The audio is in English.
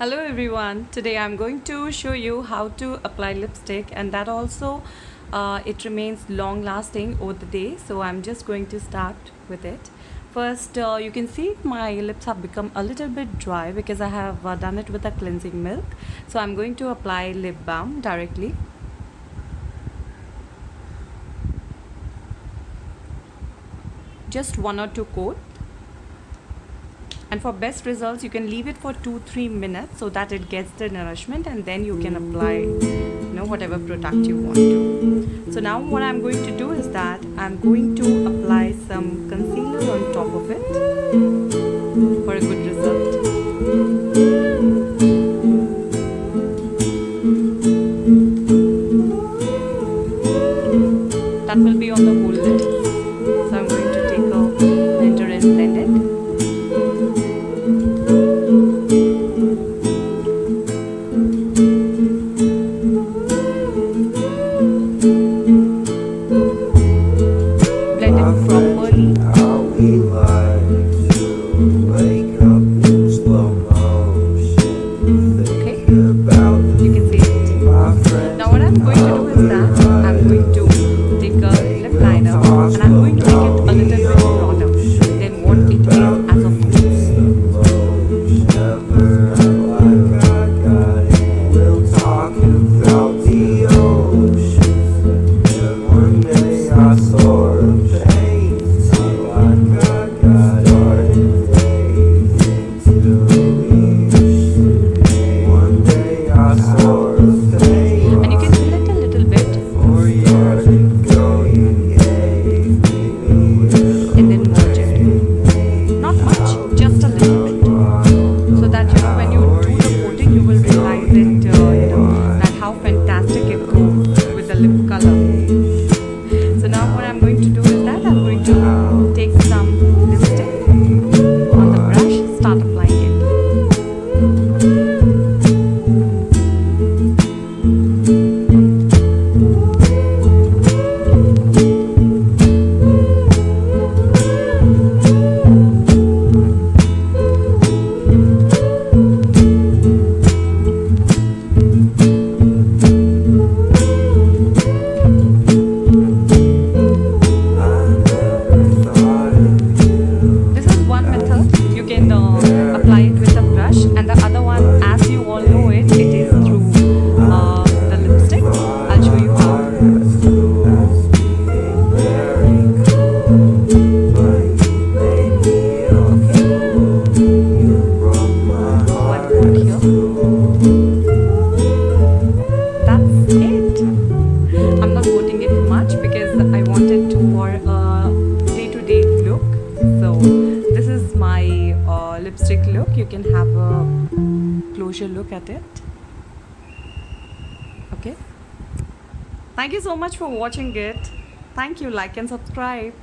Hello everyone. Today I'm going to show you how to apply lipstick, and that also it remains long lasting over the day. So I'm just going to start with it. First, you can see my lips have become a little bit dry because I have done it with a cleansing milk. So I'm going to apply lip balm directly. Just 1 or 2 coats. And for best results, you can leave it for 2-3 minutes so that it gets the nourishment, and then you can apply whatever product you want to. So now what I'm going to do is that I'm going to apply some concealer on top of it for a good result. That will be on the whole lid. So I'm going to take a blender and blend it. Lipstick look. You can have a closer look at it. Okay, thank you so much for watching it. Thank you. Like and subscribe.